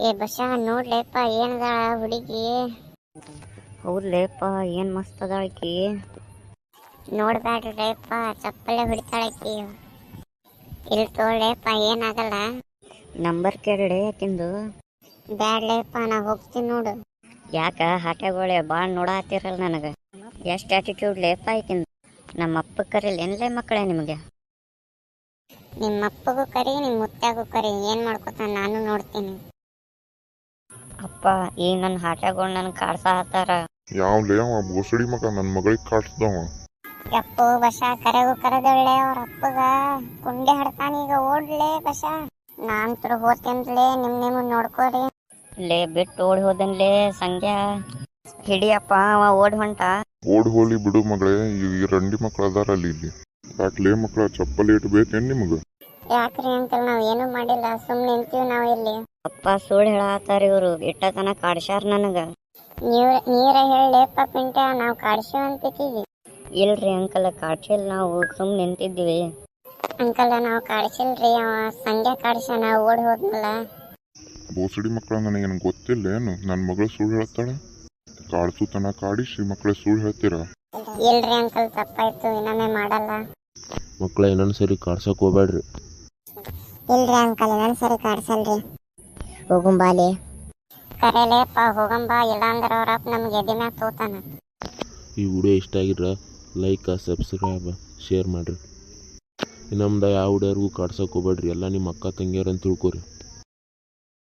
ಏ ಬಸ್ಸಾ ನೋಡ್ಲೇಪ್ಪ ಏನದಾಳ ಹುಡುಗಿ. ಹೌದ್ಲೇಪ್ಪ ಏನು ಮಸ್ತ್ ಅದಾಳಕಿ. ನೋಡ್ಬ್ಯಾಡ್ರಿಪ್ಪ ಚಪ್ಪಲೆ ಹೊಡಿತಾಳಕಿ. ಇಲ್ಲಿ ತೋಳ್ಲೇಪ್ಪ ಏನಾಗಲ್ಲ. ನಂಬರ್ ಕೇಳಿ ಆಕಿಂದು. ಬ್ಯಾಡ್ಲೇಪ್ಪ ನಾ ಹೋಗ್ತೀನಿ ನೋಡು. ಯಾಕ ಹಾಟ್ಯಾಗೋಳೆ ಭಾಳ ನೋಡಾತಿರಲ್ಲ ನನಗೆ. ಎಷ್ಟು ಆ್ಯಟಿಟ್ಯೂಡ್ ಲೇಪ ಆಕಿಂದು. ನಮ್ಮ ಅಪ್ಪ ಕರೀಲೇನ್ಲೇ ಮಕ್ಕಳೇ ನಿಮಗೆ. ನಿಮ್ಮ ಅಪ್ಪಗೂ ಕರಿ ನಿಮ್ಮ ಮುತ್ಯಾಗೂ ಕರಿ, ಏನು ಮಾಡ್ಕೊತಾನ ನಾನು ನೋಡ್ತೀನಿ. ಅಪ್ಪ ಈಗ ನನ್ನ ಹಾಟ್ಯಾಗೋಳು ನನಗೆ ಕಾಡ್ಸ ಹತ್ತಾರ. ಯಾವ್ಲೇ ಅವ ಬೋಸಡಿ ಮಗ ನನ್ನ ಮಗಳಿಗೆ ಕಾಡ್ಸ್ದವ. ಯಪ್ಪು ಬಸ ಕರೆಗೂ ಕರೆದೊಳ್ಳೆ ಅವ್ರ ಅಪ್ಪಗ ಕುಂಡೆ ಹಡ್ತಾನ. ಈಗ ಓಡ್ಲೇ ಬಸ. ನಾನಂತರೂ ಹೋಗ್ತೇನ್ಲೇ, ನಿಮ್ಮ ನೋಡ್ಕೋರಿ. ಲೇ ಬಿಟ್ಟು ಓಡಿ ಹೋದನ್ಲೇ ಸಂಗ್ಯಾ. ಹಿಡಿಯಪ್ಪ ಅವ ಓಡ್ ಹೊಂಟ. ಓಡ್ ಹೋಲಿ ಬಿಡು ಮಗಳೇ, ಈ ರಂಡಿ ಮಕ್ಳು ಅದಾರಲ್ಲಿ ಇಲ್ಲಿ. ಯಾಕ್ಲೇ ಮಕ್ಳ ಚಪ್ಪಲಿ ಇಟ್ಬೇಕೇನ್ ನಿಮ್ಗೆ? ಯಾಕ್ರಿ ಅಂಕಲ್ ನಾವ್ ಏನು ಮಾಡಿಲ್ಲ, ಸುಮ್ಮನೆ ನಿಂತೀವಿ ನಾವು ಇಲ್ಲಿ. ಅಪ್ಪ ಸುಳ್ಳು ಹೇಳತ್ತಾರ ಇವರು. ಇಟ್ಟತನ ಕಾಡ್ಸ್ಯಾರ ನನಗೆ. ನೀರ ಹೇಳಪ್ಪ ಪಿಂಟ, ನಾವು ಕಾಡ್ಸಿವಂತಿದ್ದೀವಿ. ಇಲ್ರಿ ಅಂಕಲ್ ಕಾಡ್ಸಿಲ್ಲ, ನಾವು ಸುಮ್ಮನೆ ನಿಂತಿದ್ವಿ. ಅಂಕಲ್ ನಾವು ಕಾಡ್ಸಿಲ್ರಿ, ಅವ ಸಂಗ್ಯಾ ಕಾಡ್ಸ್ಯಾನ ಓಡ್ ಹೋದ್ನಲ್ಲ. ಬೋಸಡಿ ಮಕ್ಳ ನನಗೇನು ಗೊತ್ತಿಲ್ಲ ಏನು? ನನ್ನ ಮಗಳು ಸುಳ್ಳು ಹೇಳ್ತಾಳ? ಕಾಡ್ಸುತನ ಕಾಡಿಸಿ ಮಕ್ಳ ಸುಳ್ಳು ಹೇಳ್ತೀರಾ? ಇಲ್ರಿ ಅಂಕಲ್ ತಪ್ಪಾಯ್ತು, ಇನ್ನೊಮ್ಮೆ ಮಾಡಲ್ಲ. ಮಕ್ಳ ಇನ್ನೊಂದು ಸರಿ ಕಾಡ್ಸಕ್ ಹೋಗ್ಬೇಡ್ರಿ. ಇಲ್ರಿ ಅಂಕಲ್ ಇನ್ನೊಂದು ಸರಿ ಕಾಡ್ಸಲ್ರಿ. ಹೋಗುಂಬಾಲೆ ಕರೆಲೇಪ್ಪ ಹೋಗಂಬ, ಇಲ್ಲಾಂದ್ರೆ ಅವ್ರಪ್ಪ ನಮ್ಗೆ ಎದಿ ಮ್ಯಾಗ ತೋತಾನ. ಈ ವಿಡಿಯೋ ಇಷ್ಟ ಆಗಿದ್ರೆ ಲೈಕ್ ಸಬ್ಸ್ಕ್ರೈಬ್ ಶೇರ್ ಮಾಡಿರಿ. ಇನ್ನೊಂದು ಯಾವ ವಿಡಿಯೋರ್ಗೂ ಕಾಡ್ಸಕ್ಕೆ ಹೋಗ್ಬೇಡ್ರಿ. ಎಲ್ಲ ನಿಮ್ಮ ಅಕ್ಕ ತಂಗಿಯರಂತ ತಿಳ್ಕೊರಿ.